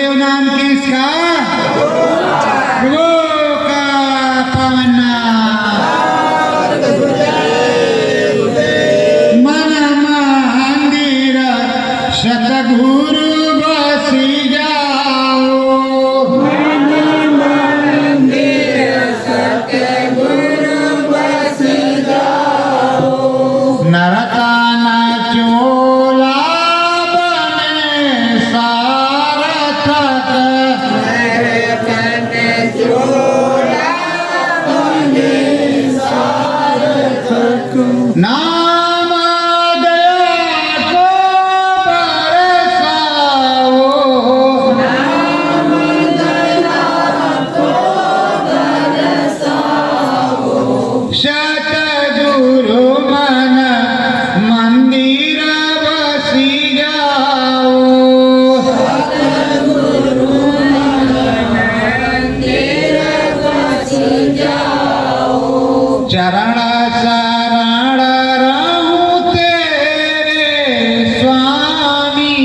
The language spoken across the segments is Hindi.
नामदेव नाम किसका? प्रभु का पावन मन मंदिर सतगुरु बसी जाओ। नरकाना चोला बने सारथक। नाम दया को बरसाओ। सतगुरु मन मंदिर बसी जाओ। चरण शरण रहूं तेरे स्वामी।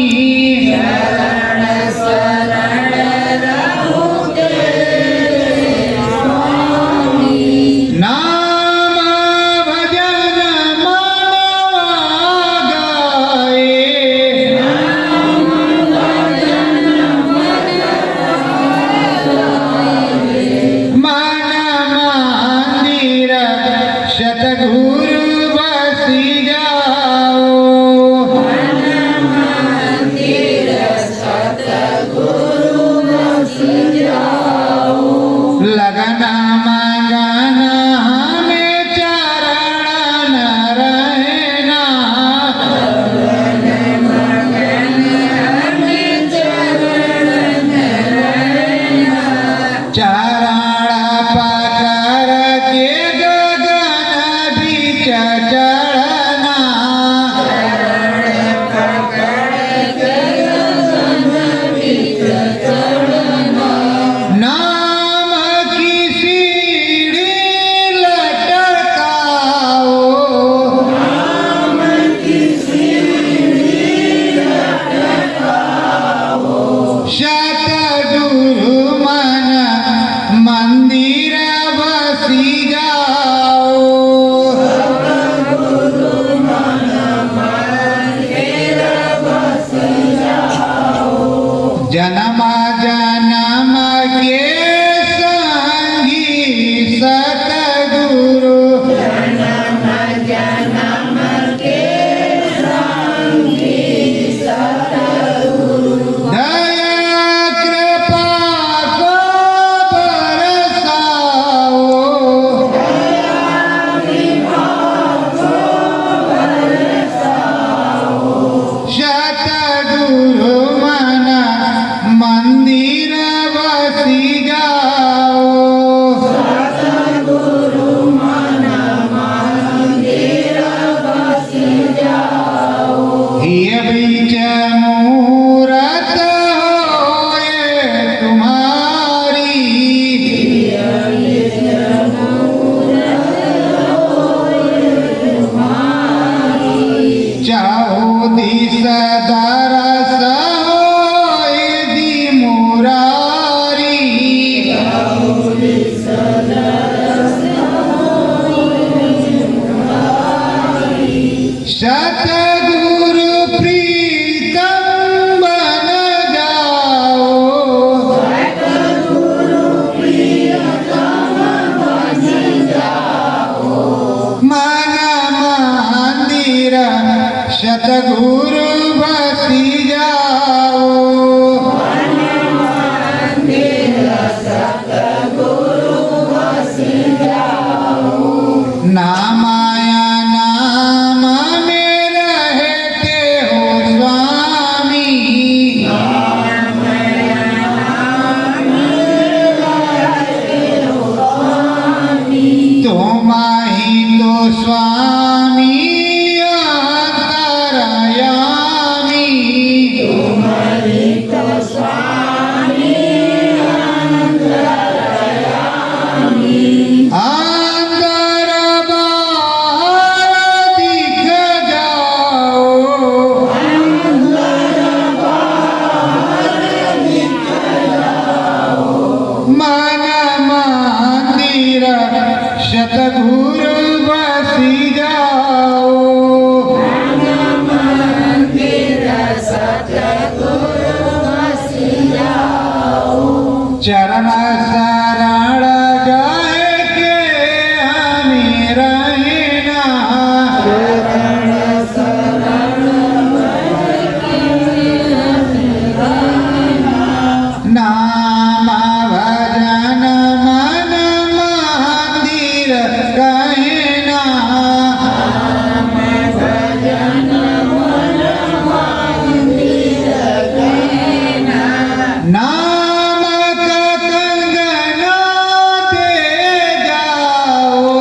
नाम भजन मनवा गाए। मन मंदिर सतगुरु बसी जाओ। लगना मंगना हमें चरण रहना। चरण पकड़ के गगन बीच चढ़ना। नाम की सीढ़ी लटकाओ। सतगुरु मन मंदिर बसी जाओ। जन्म जन्म के संगी सतगुरु। दया कृपा को बरसाओ। सतगुरु मन मंदिर बसी जाओ। चरण शरण गाए के हमें रहना, नाम भजन मन मंदिर कहना, नाम का कंगना दे जाओ,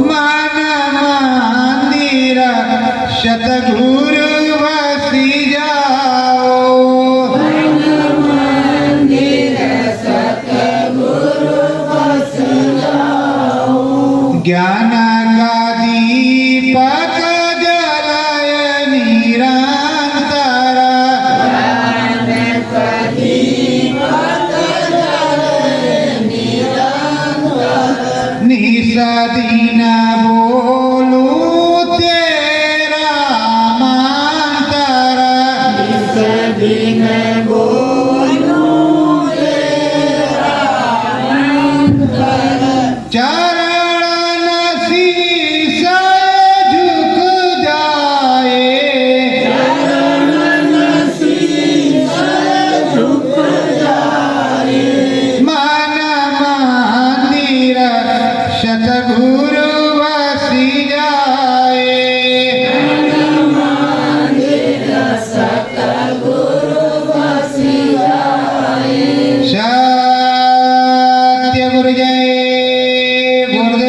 मन मंदिर सतगुरु बसी जाओ, ज्ञान का दीपक जलाय निरंतर, निसदीन बोलू तेरा मंतर, चरण शीश झुक जाए, मन मंदिर सतगुरु बसी जाए, सत्य गुरु जय गुरुदेव।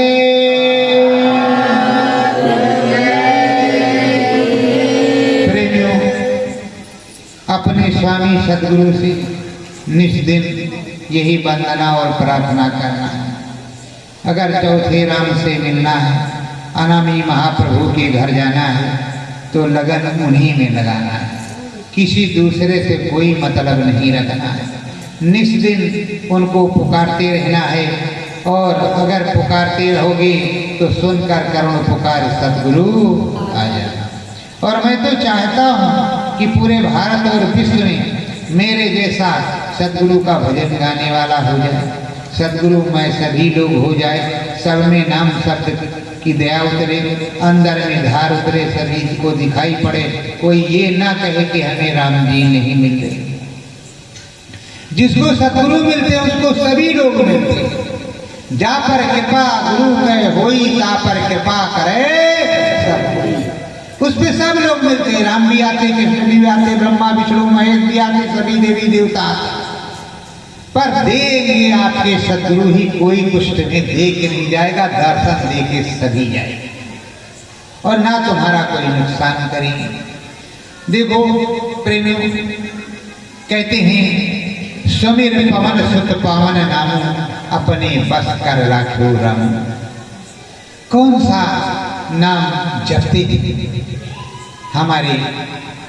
प्रेमियों, अपने स्वामी सदगुरु से निस्दिन यही वंदना और प्रार्थना करना है। अगर चौथे राम से मिलना है, अनामी महाप्रभु के घर जाना है, तो लगन उन्हीं में लगाना है, किसी दूसरे से कोई मतलब नहीं रखना है। निस्दिन उनको पुकारते रहना है, और अगर पुकारते रहोगे तो सुनकर करुण पुकार सतगुरु आ जाना। और मैं तो चाहता हूँ कि पूरे भारत और विश्व में मेरे जैसा सतगुरु का भजन गाने वाला हो जाए, सतगुरु में सभी लोग हो जाए, सब में नाम शब्द की दया उतरे, अंदर में धार उतरे, सभी को दिखाई पड़े, कोई ये ना कहे कि हमें राम जी नहीं मिलते। जिसको सतगुरु मिलते हैं उसको सभी लोग मिलते हैं। जा पर कृपा गुरु कहे होई, ता पर कृपा करे सब कोई। उस पे सब लोग मिलते हैं, राम भी आते, कृष्ण भी आते, ब्रह्मा विष्णु महेश भी आते, सभी देवी देवता आते। पर देंगे आपके सदगुरु ही, कोई कुछ में दे के नहीं जाएगा, दर्शन दे के सभी जाएंगे, और ना तुम्हारा कोई नुकसान करेंगे। देखो प्रेमियों, कहते हैं समीर पवन सुत पावन नाम, अपने बस कर राखो राम। कौन सा नाम जपते थे हमारे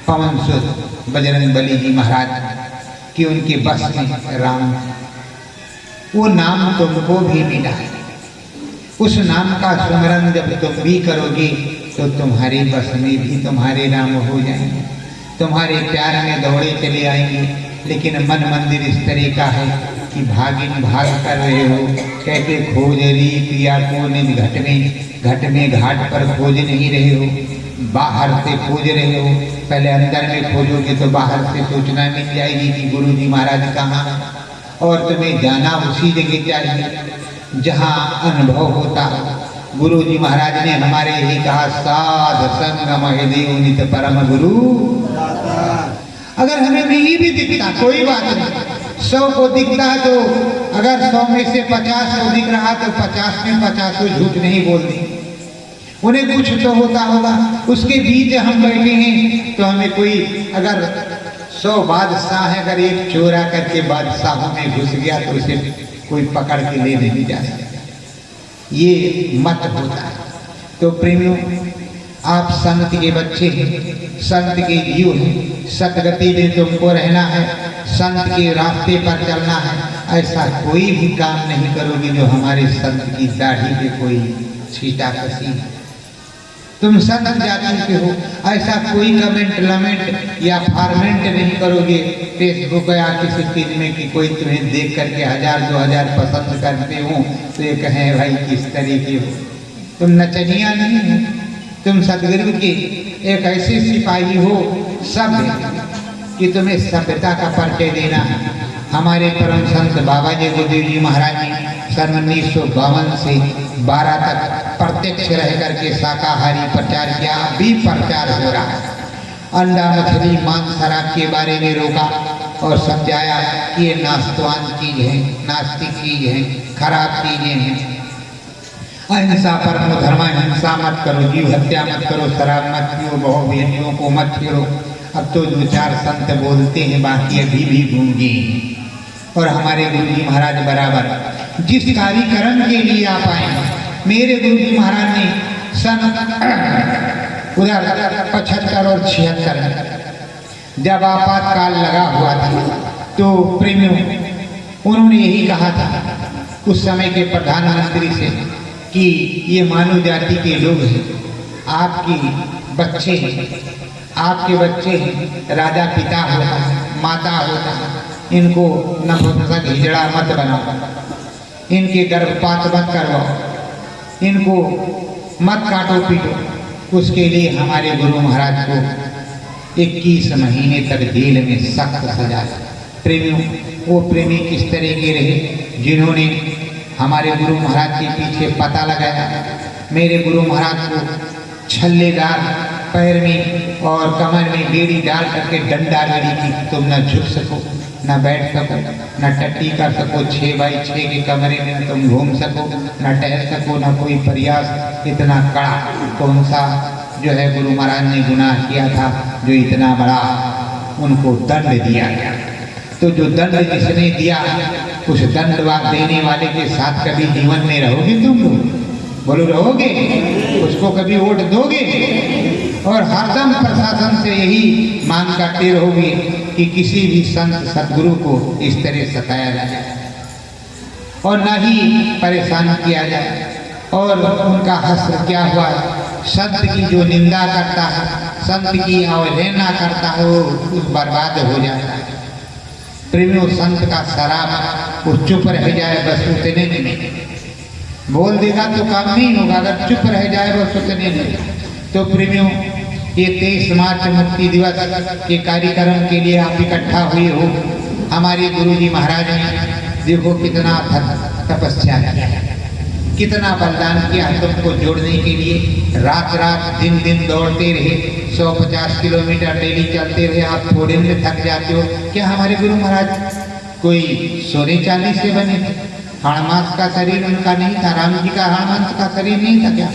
पवन सुत बजरंग बली जी महाराज कि उनके बस में राम, वो नाम तुमको भी मिला है। उस नाम का सुमरन जब तुम भी करोगे तो तुम्हारे बस में भी तुम्हारे राम हो जाएंगे, तुम्हारे प्यार में दौड़े चले आएंगे। लेकिन मन मंदिर इस तरह का है कि भागिन भाग कर रहे हो, कहते खोज री पिया को निज घट में घाट पर खोज नहीं रहे हो, बाहर से खोज रहे हो। पहले अंदर में खोजोगे तो बाहर से सूचना मिल जाएगी कि गुरु जी महाराज कहाँ, और तुम्हें जाना उसी जगह चाहिए जहाँ अनुभव होता है। गुरु जी महाराज ने हमारे यही कहा, साध संग महदेव नित परम गुरु। अगर हमें नहीं भी दिखता कोई बात नहीं, 100 को दिखता है तो अगर 100 में से 50 को दिख रहा तो 50 में 50 को झूठ नहीं बोल दी, उन्हें कुछ तो होता होगा। उसके बीच हम बैठे हैं तो हमें कोई अगर 100 बादशाह है, अगर एक चोरा करके बादशाहों में घुस गया तो उसे कोई पकड़ के ले नहीं जा सकता, ये मत होता है। तो प्रेमियों, आप संत के बच्चे हैं, संत के जीव हैं, सतगति में तुमको रहना है, संत के रास्ते पर चलना है। ऐसा कोई भी काम नहीं करोगे जो हमारे संत की दाढ़ी पे कोई छींटा कसी। तुम संत जाति के हो, ऐसा कोई कमेंट लमेंट या फॉर्मेंट नहीं करोगे फेसबुक या किसी चीज में कि कोई तुम्हें देख करके 1000-2000 पसंद करते हो तो ये कहें भाई किस तरीके हो। तुम नचनिया नहीं हो, तुम सदगुरु के एक ऐसे सिपाही हो सभ्य कि तुम्हें सभ्यता का परिचय देना है। हमारे परम संत बाबा जी गुरुदेव जी महाराज ने सन 1952 से 12 तक प्रत्यक्ष रह करके शाकाहारी प्रचार किया, अभी प्रचार हो रहा है। अंडा मछली मांस शराब के बारे में रोका और समझाया कि ये नास्तिवान चीज है, नास्तिक चीज है, खराब चीजें हैं। अहिंसा परमो धर्म, हिंसा मत करो, जीव हत्या मत करो, शराब मत पियो, बहुविहियों को मत छेड़ो। अब तो 2-4 संत बोलते हैं, बाकी अभी भी गूंगे हैं। और हमारे गुरु जी महाराज बराबर जिस कार्यक्रम के लिए आप आए, मेरे गुरु जी महाराज ने सन उधर 75 और 76 जब आपातकाल लगा हुआ था तो प्रेमियों उन्होंने यही कहा था उस समय के प्रधानमंत्री से कि ये मानव जाति के लोग हैं, आपके बच्चे हैं, आपके बच्चे हैं, राजा पिता होता है, माता होता है, इनको नपुंसक हिजड़ा मत बनाओ, इनके गर्भपात मत करवाओ, इनको मत काटो पीटो। उसके लिए हमारे गुरु महाराज को 21 महीने तक जेल में सख्त सजा। प्रेमियों वो प्रेमी किस तरह के रहे जिन्होंने हमारे गुरु महाराज के पीछे पता लगाया। मेरे गुरु महाराज को छल्लेदार पैर में और कमर में बेड़ी डाल करके डंडा लड़ी कि तुम न झुक सको, न बैठ सको, न टट्टी कर सको, 6x6 के कमरे में तुम घूम सको, न टहल सको, न कोई प्रयास। इतना कड़ा कौन सा जो है गुरु महाराज ने गुनाह किया था जो इतना बड़ा उनको दंड दिया गया। तो जो दंड जिसने दिया उस दंड देने वाले के साथ कभी जीवन में रहोगे तुम लोग? बोलो रहोगे? उसको कभी वोट दोगे? और हरदम प्रशासन से यही मांग करते रहोगे कि किसी भी संत सदगुरु को इस तरह सताया जाए और न ही परेशान किया जाए। और उनका हश्र क्या हुआ, संत की जो निंदा करता है, संत की अवहेलना करता है, वो बर्बाद हो जाता है। प्रेमियों संत का शराब वो चुप रह जाए बस उतने नहीं, बोल देगा तो काम नहीं होगा, अगर चुप रह जाए बस उतने नहीं। तो प्रेमियों ये 23 मार्च मुक्ति दिवस के कार्यक्रम के लिए आप इकट्ठा हुए हो। हमारे गुरु जी महाराज ने देखो कितना तपस्या किया, कितना बलिदान किया तुमको जोड़ने के लिए। रात रात दिन दिन दौड़ते रहे, 150 किलोमीटर डेली चलते रहे। आप थोड़े में थक जाते हो क्या? हमारे गुरु महाराज कोई सोने चांदी से बने थे? हाड़मांस का शरीर उनका नहीं था। राम जी का हाड़मांस का शरीर नहीं था क्या?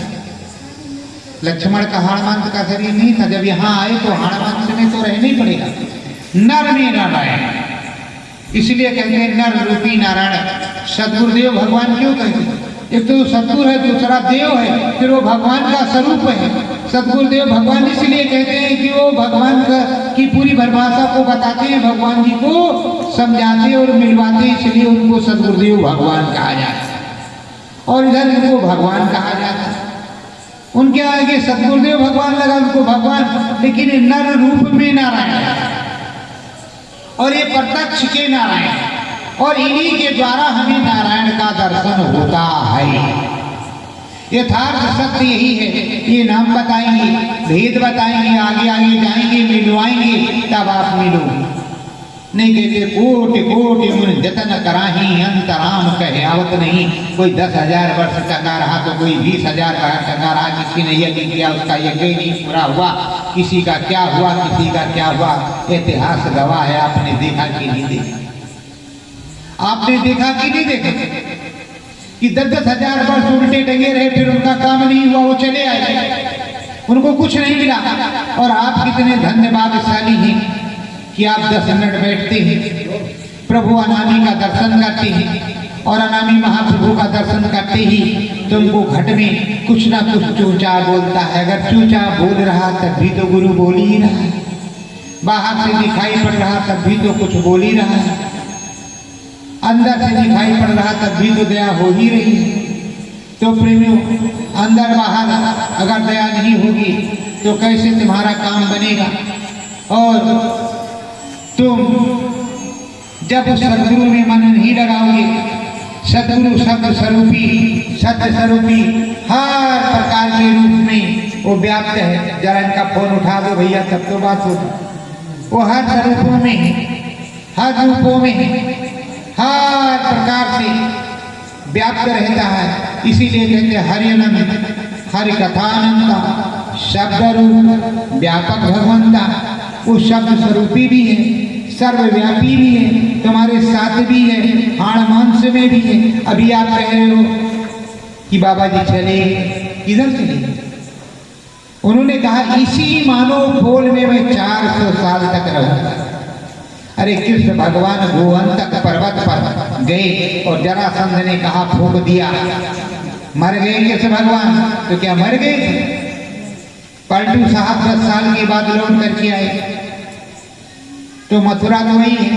लक्ष्मण का हाड़मांस का शरीर नहीं था? जब यहाँ आए तो हाड़मांस में तो रहना ही पड़ेगा। नर में नारायण, इसलिए कहते हैं नर रूपी नारायण। सदगुरुदेव भगवान क्यों कहते हैं? एक तो सदगुरु है, दूसरा देव है, फिर वो भगवान का स्वरूप है। सदगुरुदेव भगवान इसलिए कहते हैं कि वो भगवान की पूरी परिभाषा को बताते हैं, भगवान जी को समझाते और मिलवाते, इसलिए उनको सदगुरुदेव भगवान कहा जाता है। और इधर इनको भगवान कहा जाता है। उनके आगे सदगुरुदेव भगवान लगा, उनको भगवान, लेकिन नर रूप में नारायण और ये प्रत्यक्ष के नारायण, और इन्हीं के द्वारा हमें नारायण का दर्शन होता है। यथार्थ सत्य यही है। ये नाम बताएंगे, भेद बताएंगे, आगे आगे जाएंगे, मिलवाएंगे, तब आप मिलोगे। नहीं कहते कोटि कोटि मुनि जतन कराही अंतराम कहयावत नहीं। कोई 10,000 वर्ष टंगा रहा तो कोई 20,000 टंगा रहा। किसी ने यज्ञ किया, उसका यज्ञ नहीं पूरा हुआ। किसी का क्या हुआ, किसी का क्या हुआ, इतिहास गवाह है। आपने देखा कि नहीं देखा? आपने देखा कि नहीं देखा कि 10,000 वर्ष उल्टे टंगे रहे, फिर उनका काम नहीं हुआ, वो चले आए, उनको कुछ नहीं मिला। और आप कितने धन्यवादशाली हैं कि आप 10 मिनट बैठते हैं, प्रभु अनामी का दर्शन करते हैं, और अनामी महाप्रभु का दर्शन करते ही तुमको घट में कुछ ना कुछ चूचा बोलता है। अगर चूचा बोल रहा तब भी तो गुरु बोल ही रहा है, बाहर से दिखाई पड़ रहा तब भी तो कुछ बोल ही रहा है, अंदर से दिखाई पड़ रहा तब भी तो दया हो ही रही है। तो प्रेमियों, अंदर बाहर अगर दया नहीं होगी तो कैसे तुम्हारा काम बनेगा। और तुम जब उस सदगुरु में मन नहीं लगाओगे, सदगुरु शब्द स्वरूपी, सत्य स्वरूपी हर प्रकार के रूप में वो व्याप्त है। जरा इनका फोन उठा दो भैया, तब तो बात होगी। वो हर स्वरूपों में है, हर रूपों में है, हर प्रकार से व्याप्त रहता है। इसीलिए कहते हैं हरिअनंत, हरि कथानंता, शब्द रूप व्यापक भगवंता। वो शब्द स्वरूपी भी है, सर्वव्यापी भी है, तुम्हारे साथ भी है, हाड़ मांस में भी है। अभी आप कह रहे हो कि बाबा जी चले, किधर चले? उन्होंने कहा इसी मानव बोल में मैं 400 साल तक रहूंगा। अरे कृष्ण भगवान गोवंतक पर्वत पर गए और जरासंध ने कहा फूंक दिया, मर गए कृष्ण भगवान। तो क्या मर गए? पलटू साहब 10 साल के बाद लौट करके आए। तो मथुरा तो वही है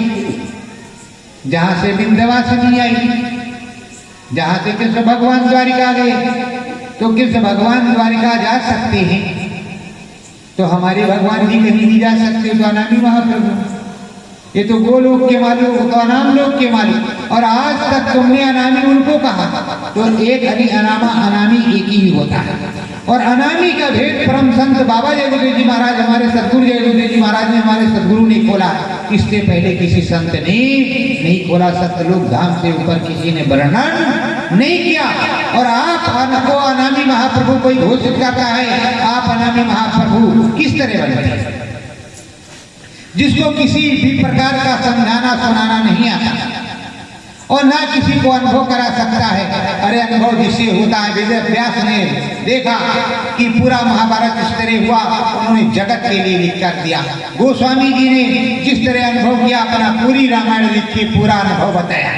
जहां से विंध्यवासिनी आई, जहां से कृष्ण भगवान द्वारिका गए। तो कृष्ण भगवान द्वारिका जा सकते हैं तो हमारे भगवान जी कहीं नहीं जा सकते। तो अनामी महाप्रभु, ये तो गोलोक के मालिक, तो अनाम लोक के मालिक। और आज तक तुमने अनामी उनको कहा, तो एक हरि अनामा अनामी एक ही होता है। और अनामी का भेद परम संत बाबा जय गुरुदेव जी महाराज, हमारे सतगुरु जय गुरुदेव जी महाराज ने, हमारे सतगुरु ने खोला। इससे पहले किसी संत ने नहीं खोला। सतलोक धाम से ऊपर किसी ने वर्णन नहीं किया। और आप को अनामी महाप्रभु कोई घोषित करता है, आप अनामी महाप्रभु किस तरह बनते हैं? जिसको किसी भी प्रकार का समझाना सुनाना नहीं आता और ना किसी को अनुभव करा सकता है। अरे अनुभव जिससे होता है, वेद व्यास ने देखा कि पूरा महाभारत इस तरह हुआ, उन्होंने जगत के लिए लिख कर दिया। गोस्वामी जी ने जिस तरह अनुभव किया, अपना पूरी रामायण लिख के पूरा अनुभव बताया।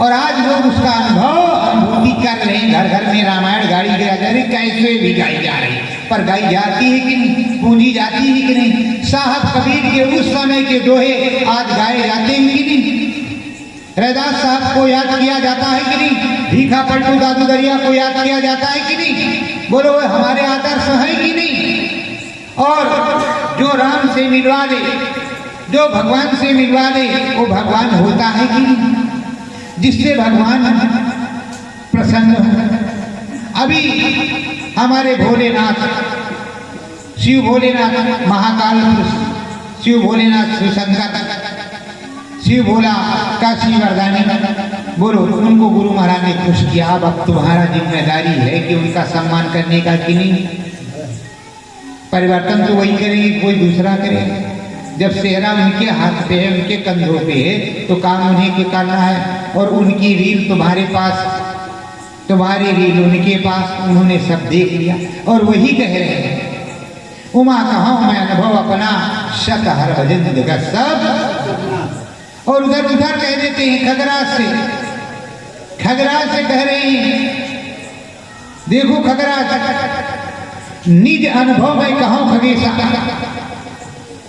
और आज लोग उसका अनुभूति कर रहे हैं। घर घर में रामायण गाड़ी जा रही, कैसे भी गाई जा रही, पर गाई जाती है कि नहीं? पूंजी जाती है कि नहीं? साहब कबीर के उस समय के दोहे आज गाए जाते हैं कि नहीं? रैदास साहब को याद किया जाता है कि नहीं? भीखा पलटू दादू दरिया को याद किया जाता है कि नहीं? बोलो वो हमारे आदर्श है कि नहीं? और जो राम से मिलवा दे, जो भगवान से मिलवा दे, वो भगवान होता है कि नहीं? जिससे भगवान प्रसन्न हो। अभी हमारे भोलेनाथ, शिव भोलेनाथ महाकाल पुरुष, शिव भोलेनाथ शिवशंकर, शिव भोला काशी वरदानी, बोलो उनको गुरु महाराज ने खुश किया। अब तुम्हारा जिम्मेदारी है कि उनका सम्मान करने का कि नहीं? परिवर्तन तो वही करेंगे, कोई दूसरा करेगा। जब सेहरा उनके हाथ पे है, उनके कंधों पे है, तो काम उन्हें के करना है। और उनकी रील तुम्हारे पास, तुम्हारी रील उनके पास, उन्होंने सब देख लिया और वही कह रहे हैं, उमा कहाँ मैं अनुभव अपना, शत हर भजन जगत सब। और उधर उधर कह देते हैं खगराज से, खगराज से कह रहे हैं, देखो खगराज निज अनुभव में कहो खगेशा,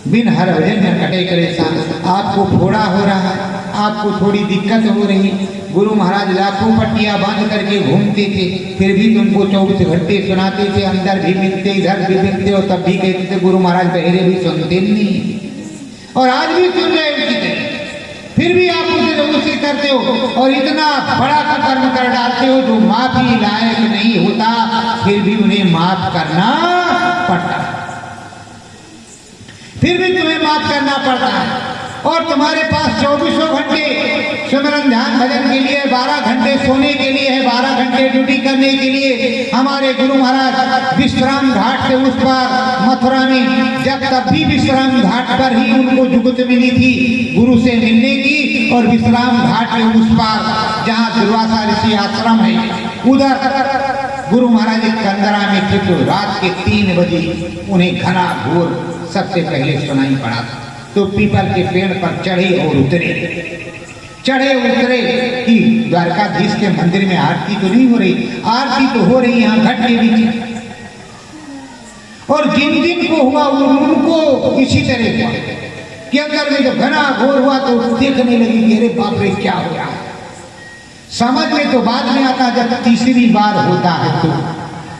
बिन हर भजन न कटे कलेसा। आपको फोड़ा हो रहा है, आपको थोड़ी दिक्कत हो रही। गुरु महाराज लाखों पट्टियां बांध करके घूमते थे, फिर भी तुमको 24 घंटे सुनाते थे। अंदर भी मिलते, इधर भी मिलते, और तब भी कहते थे गुरु महाराज बहरे भी सुनते नहीं। और आज भी सुन रहे उनकी तरह, फिर भी आप उसे करते हो और इतना बड़ा कर्म कर डालते हो जो माफी लायक नहीं होता, फिर भी उन्हें माफ करना पड़ता है, फिर भी तुम्हें माफ करना पड़ता है। और तुम्हारे पास 24 घंटे सिमरन ध्यान भजन के लिए, 12 घंटे सोने के लिए है, 12 घंटे ड्यूटी करने के लिए। हमारे गुरु महाराज विश्राम घाट से उस पार मथुरा में, जब तब भी विश्राम घाट पर ही उनको जुगत मिली थी गुरु से मिलने की। और विश्राम घाट के उस पार जहाँ दुर्वासा ऋषि आश्रम है, उधर गुरु महाराज कंदरा में थे। तो रात के 3 बजे उन्हें घना घोर सबसे पहले सुनाई पड़ा। तो पीपल के पेड़ पर चढ़े और उतरे, चढ़े उतरे कि द्वारकाधीश के मंदिर में आरती तो नहीं हो रही, आरती तो हो रही यहाँ घट के बीच। और जिन जिन को हुआ उनको इसी तरह हुआ कि अंदर में जब घना घोर हुआ तो देखने लगी कि अरे बाप रे क्या हो रहा है। समझ में तो बाद में आता जब तीसरी बार होता है तो,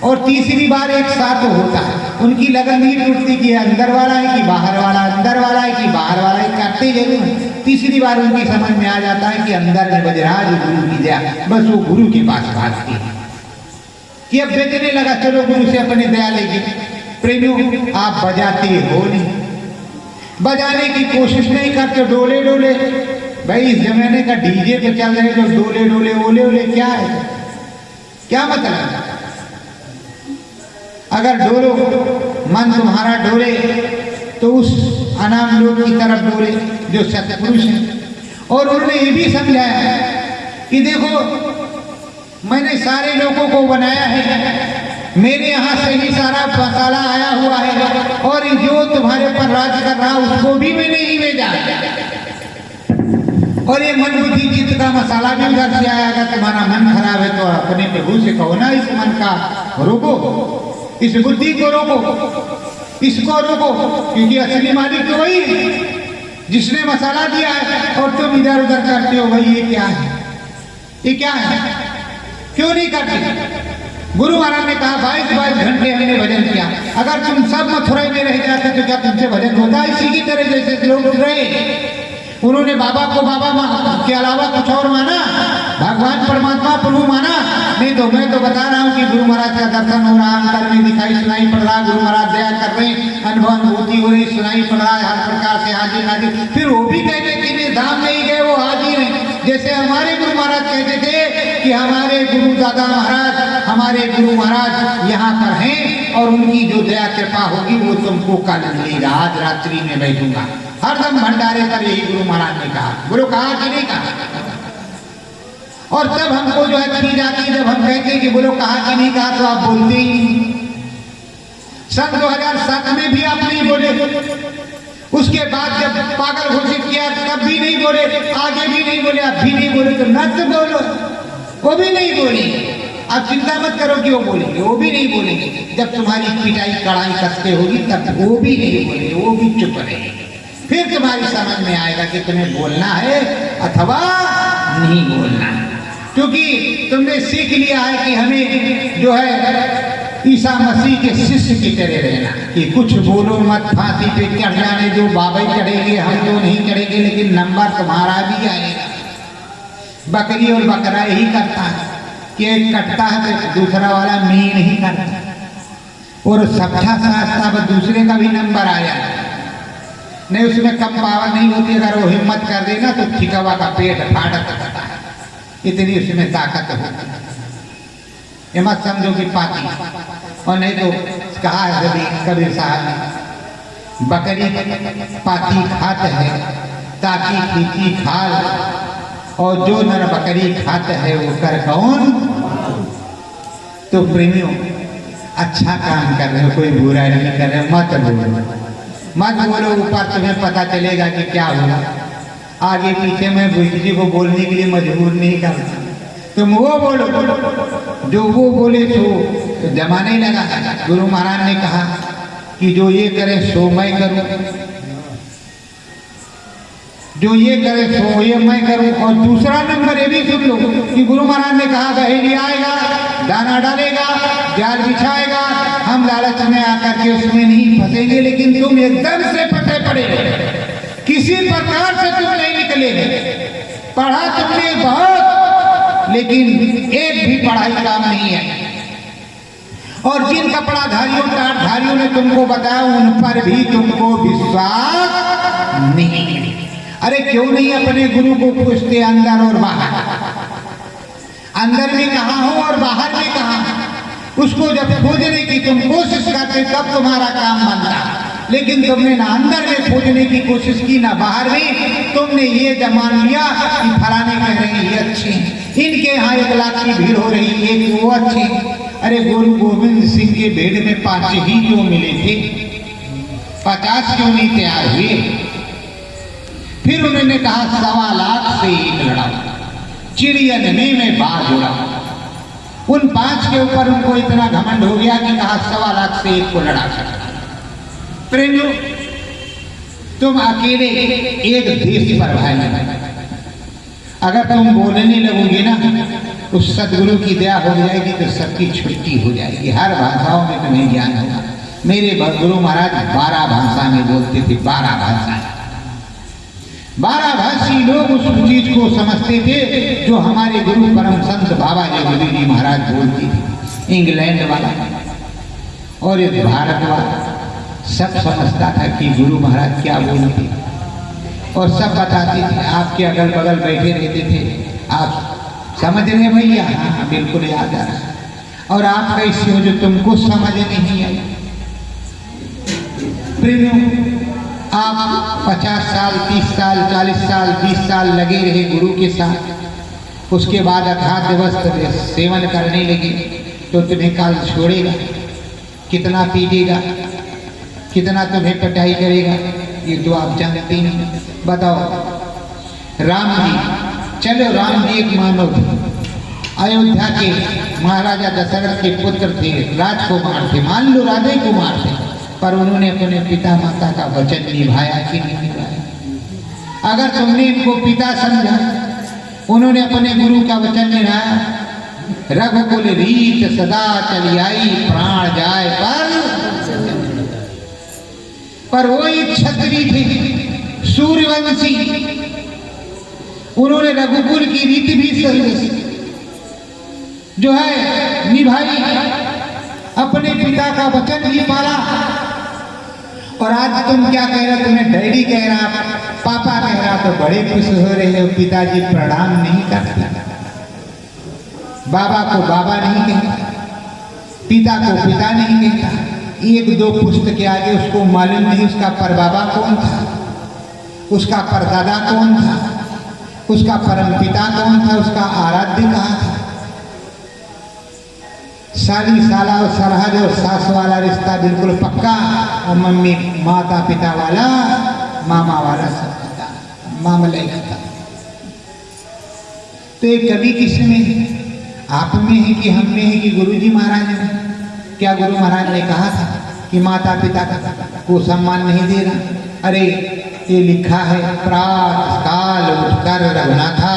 और तीसरी बार एक साथ होता है। उनकी लगन नहीं टूटती कि अंदर वाला है कि बाहर वाला, अंदर वाला है कि बाहर वाला है, करते जरूर है। तीसरी बार उनकी समझ में आ जाता है कि अंदर में बजराज गुरु की दया, बस वो गुरु के पास भागती है कि अब बेचने लगा, चलो गुरु से अपनी दया लेगी। प्रेमियों, आप बजाते हो नहीं, बजाने की कोशिश नहीं करते, डोले डोले। भाई इस जमाने का डीजे पे चल रहे जो डोले डोले ओले ओले, क्या है, क्या मतलब? अगर डोलो, मन तुम्हारा डोले तो उस अनाम लोग की तरफ डोले जो सत्पुरुष हैं। और उन्होंने ये भी समझाया कि देखो मैंने सारे लोगों को बनाया है, मेरे यहाँ से ही सारा मसाला आया हुआ है, और जो तुम्हारे पर राज कर रहा उसको भी मैंने ही भेजा। और ये मन बुद्धि चित्त का मसाला भी उधर से आया। अगर तुम्हारा मन खराब है तो अपने प्रभु से कहो ना, इस मन का रोको, इस बुद्धि को रोको, इसको रोको, क्योंकि असली मालिक तो वही है जिसने मसाला दिया है। और तुम इधर उधर करते हो, भाई ये क्या है, ये क्या है, क्यों नहीं करते? गुरु महाराज ने कहा 22 घंटे हमने भजन किया। अगर तुम सब मथुरा में रह जाते तो क्या तुमसे भजन होता? इसी की तरह जैसे लोग रहे, उन्होंने बाबा को बाबा के अलावा कुछ और माना, भगवान परमात्मा प्रभु माना। नहीं तो मैं तो बता रहा हूँ कि गुरु महाराज का दर्शन हो रहा, अंतर में दिखाई सुनाई पड़ रहा, गुरु महाराज दया कर रहे, अनुभव अनुभूति हो रही, सुनाई पड़ रहा है हर प्रकार से हाजिर नाजिर। फिर वो भी कहते कि वे धाम नहीं गए, वो हाजिर हैं। जैसे हमारे गुरु महाराज कहते थे कि हमारे गुरु दादा महाराज, हमारे गुरु महाराज यहाँ पर हैं और उनकी जो दया कृपा होगी वो तुमको कल मिलेगा, आज रात्रि में बैठूंगा। हरदम भंडारे पर यही गुरु महाराज ने कहा। गुरु कहा कि नहीं कहा? और तब हमको जो है खींच आती है जब हम कहते कि गुरु कहा कि नहीं कहा, तो आप बोलते ही। सन 2007 में भी आप नहीं बोले, उसके बाद जब पागल घोषित किया तब भी नहीं बोले, आगे भी नहीं बोले, अब भी नहीं बोले, तो न तो बोलो, वो भी नहीं बोलेंगे। आप चिंता मत करो कि वो बोलेंगे, वो भी नहीं बोलेंगे। जब तुम्हारी पिटाई कड़ाई कसते होगी तब वो भी नहीं बोलेंगे, वो भी चुप रहेंगे। फिर तुम्हारी समझ में आएगा कि तुम्हें बोलना है अथवा नहीं बोलना, क्योंकि तुमने सीख लिया है कि हमें जो है ईसा मसीह के शिष्य की तरह रहना, कि कुछ बोलो मत, फांसी पे चढ़ जाने जो बाबा चढ़ेंगे, हम तो नहीं चढ़ेंगे, लेकिन नंबर तुम्हारा भी आएगा। बकरी और बकरा यही करता है कि एक कटता है तो दूसरा वाला मी नहीं करता, और सबका साथ दूसरे का भी नंबर आया नहीं, उसमें कम पावर नहीं होती। अगर वो हिम्मत कर देना तो ठिकावा का पेट फाटक करता है, इतनी उसमें ताकत होती है। ये मत समझो कि पाती, और नहीं तो कहा है कबीर साहब ने, बकरी पाती खात है ताकि खींची खाल, और जो नर बकरी खात है वो कर कौन। तो प्रेमियों, अच्छा काम कर रहे हो, कोई बुरा नहीं कर रहे, मत बोलो, मत बोलो। ऊपर तुम्हें पता चलेगा कि क्या हुआ, आगे पीछे मैं किसी को बोलने के लिए मजबूर नहीं करता। तुम वो बोलो जो वो बोले तो जमाने लगा। गुरु महाराज ने कहा कि जो ये करे सो मैं करूं, जो ये करे सो ये मैं करूं। और दूसरा नंबर ये भी सुन लो कि गुरु महाराज ने कहा बहेली आएगा, दाना डालेगा, जाल बिछाएगा, हम लालच में आकर के उसमें नहीं फंसेंगे, लेकिन तुम एकदम से फंसे पड़े, किसी प्रकार से तुम नहीं निकलेंगे। पढ़ा तुमने बहुत, लेकिन एक भी पढ़ाई काम नहीं है। और जिन कपड़ाधारियों टाटधारियों ने तुमको बताया उन पर भी तुमको विश्वास नहीं। अरे क्यों नहीं अपने गुरु को पूछते अंदर और बाहर, अंदर में कहाँ हो और बाहर में कहाँ। उसको जब खोजने की तुम कोशिश करते तब तुम्हारा काम बनता, लेकिन तुमने ना अंदर में खोजने की कोशिश की ना बाहर में। तुमने ये मान लिया कि फलाने कह रहे हैं ये अच्छे हैं, इनके यहाँ 1 लाख की भीड़ हो रही है, एक वो अच्छे। अरे गुरु गोविंद सिंह के भेड़ में 5 ही क्यों मिले थे, 50 क्यों नहीं तैयार हुए? फिर उन्होंने कहा 1.25 लाख से 1 लड़ाओ, चिड़ियन में बाज उड़ाओ। उन 5 के ऊपर उनको इतना घमंड हो गया कि कहा 1.25 लाख से 1 को लड़ा सकता। प्रेमियों, तुम अकेले एक देश पर भाई, अगर तुम बोलने लगोगे ना, उस सदगुरु की दया हो जाएगी तो सबकी छुट्टी हो जाएगी। हर भाषाओं में तुम्हें ज्ञान होगा। मेरे गुरु महाराज 12 भाषा में बोलते थे, 12 भाषा। 12 भाषी लोग उस चीज को समझते थे जो हमारे गुरु परम संत बाबा जगदीश जी महाराज बोलते थे। इंग्लैंड वाला और इस भारत वाला सब समझता था कि गुरु महाराज क्या बोलते, और सब बताते थे। आपके अगल बगल बैठे रहते थे, आप समझ रहे भैया? हाँ बिल्कुल याद आ रहा है। और आप कैसे हो जो तुमको समझ नहीं आई? प्रेमियों, आप 50 साल 30 साल 40 साल 20 साल लगे रहे गुरु के साथ, उसके बाद अखाद्य वस्त्र सेवन करने लगे तो तुम्हें काल छोड़ेगा। कितना पीटेगा, कितना तुम्हें पिटाई करेगा, ये तो आप जानते नहीं। बताओ, राम जी, चलो राम जी एक मानव थे, अयोध्या के महाराजा दशरथ के पुत्र थे, राजकुमार थे, मान लो राधे कुमार थे, पर उन्होंने अपने पिता माता का वचन निभाया कि नहीं निभाया? अगर तुमने इनको पिता समझा, उन्होंने अपने गुरु का वचन निभाया। रघुकुल रीत सदा चली आई, प्राण जाए पर वही क्षत्रिय थे, सूर्यवंशी, उन्होंने रघुकुल की रीति भी जो है निभाई, अपने पिता का वचन भी पाला। और आज तुम क्या कह रहे हो? तुम्हें डैडी कह रहा, पापा कह रहा, तो बड़े खुश हो रहे हो। पिताजी प्रणाम नहीं करते, बाबा को बाबा नहीं कहता, पिता को पिता नहीं कहता। एक दो पुस्तक के आगे उसको मालूम नहीं उसका परबाबा कौन था, उसका परदादा कौन था, उसका परम पिता कौन था, उसका आराध्य कहाँ था। साली साला और सरहद और सास वाला रिश्ता बिल्कुल पक्का, और मम्मी माता पिता वाला मामा वाला सब पता, मामला ही था। तो ये कभी किसमें, आप में है कि हम में है कि गुरुजी महाराज में? क्या गुरु महाराज ने कहा था कि माता पिता को सम्मान नहीं दे रहा? अरे ये लिखा है, प्रात काल उठकर रघुनाथा,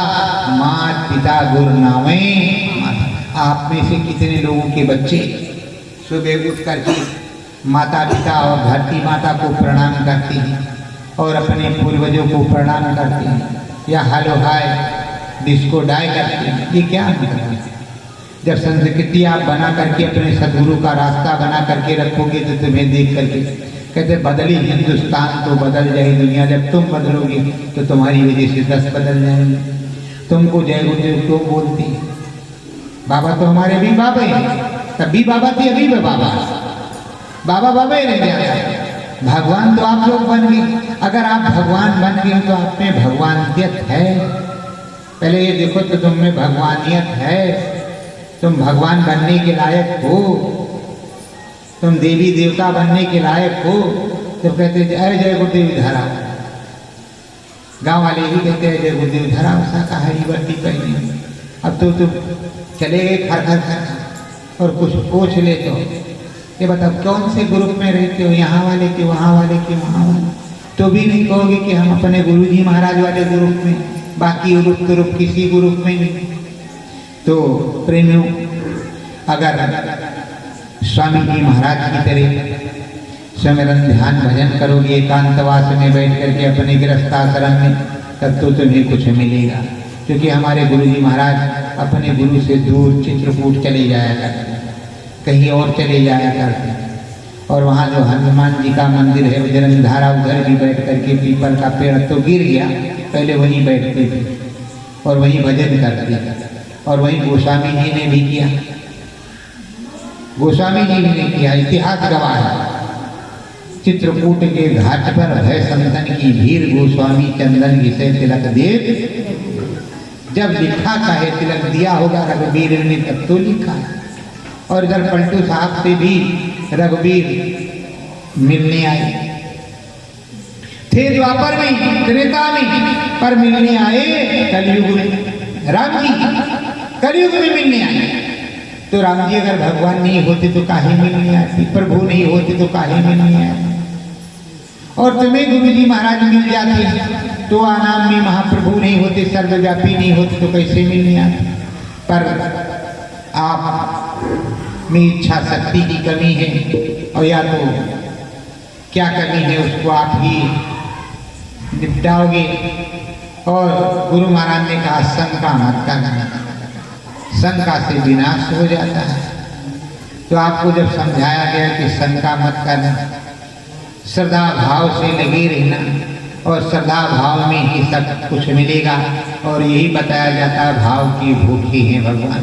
मात पिता गुरु नावे। आप में से कितने लोगों के बच्चे सुबह उठ करके माता पिता और धरती माता को प्रणाम करते हैं और अपने पूर्वजों को प्रणाम करते हैं, या हेलो हाय डिस्को डाई करते हैं? ये क्या है? जब संस्कृति आप बना करके अपने सदगुरु का रास्ता बना करके रखोगे तो तुम्हें देख करके कहते बदली हिंदुस्तान तो बदल जाए दुनिया। जब तुम बदलोगे तो तुम्हारी वजह से 10 बदल जाएंगे। तुमको जय गुरुदेव क्यों बोलती है? बाबा तो हमारे भी बाबा हैं, तब भी बाबा थे, अभी भी बाबा, बाबा बाबा ही रह जाता। भगवान तो आप लोग बन गए। अगर आप भगवान बन गए तो आप में भगवानियत है। पहले ये देखो तो तुम में भगवानियत है, तुम भगवान बनने के लायक हो, तुम देवी देवता बनने के लायक हो। तो कहते जय जय गुरुदेव धरा, गांव वाले ही कहते हैं जय गुरुदेव धरा, शाकाहारी वर्दी पहने। अब तो तुम चले गए खर खर खर और कुछ पूछ ले तो ये बताओ कौन से ग्रुप में रहते हो, यहाँ वाले के वहाँ वाले के वहाँ वाले? तो भी नहीं कहोगे कि हम अपने गुरुजी महाराज वाले ग्रुप में, बाकी ग्रुप किसी ग्रुप में नहीं। तो प्रेमियों, अगर स्वामी जी महाराज की तरह सुमिरन ध्यान भजन करोगे एकांतवास में बैठ करके अपने गृहस्थाश्रम में, तब तो तुम्हें कुछ मिलेगा। क्योंकि हमारे गुरुजी महाराज अपने गुरु से दूर चित्रकूट चले जाया करते, कहीं और चले जाया करते, और वहाँ जो हनुमान जी का मंदिर है बजरंगधारा, उधर भी बैठ करके पीपल का पेड़ तो गिर गया, पहले वहीं बैठते थे और वहीं भजन करते थे। और वहीं गोस्वामी जी ने भी किया, गोस्वामी जी ने किया, इतिहास गवाह है। चित्रकूट के घाट पर भय संतन की भीड़, गोस्वामी चंदन घिसे तिलक देव। जब लिखा चाहे तिलक दिया होगा रघुवीर ने, तब तो लिखा है। और इधर पलटू साहब से भी रघुवीर मिलने आए थे, द्वापर में त्रेता में, पर मिलने आए कलयुग में। राम जी कलयुग में मिलने आए। तो राम जी अगर भगवान नहीं होते तो काहे मिलने आते, प्रभु नहीं होते तो काहे मिलने आते। और तुम्हें गुरु जी महाराज मिल जाते तो अनामी महाप्रभु नहीं होते, सर्वव्यापी नहीं होते तो कैसे मिलने आते। पर आप में इच्छा शक्ति की कमी है, और या तो क्या कमी है उसको आप ही निपटाओगे। और गुरु महाराज ने कहा शंका मत करना, शंका से विनाश हो जाता है। तो आपको जब समझाया गया कि शंका मत करना, श्रद्धा भाव से लगे रहना, और श्रद्धा भाव में ही सब कुछ मिलेगा। और यही बताया जाता है भाव की भूखी है भगवान।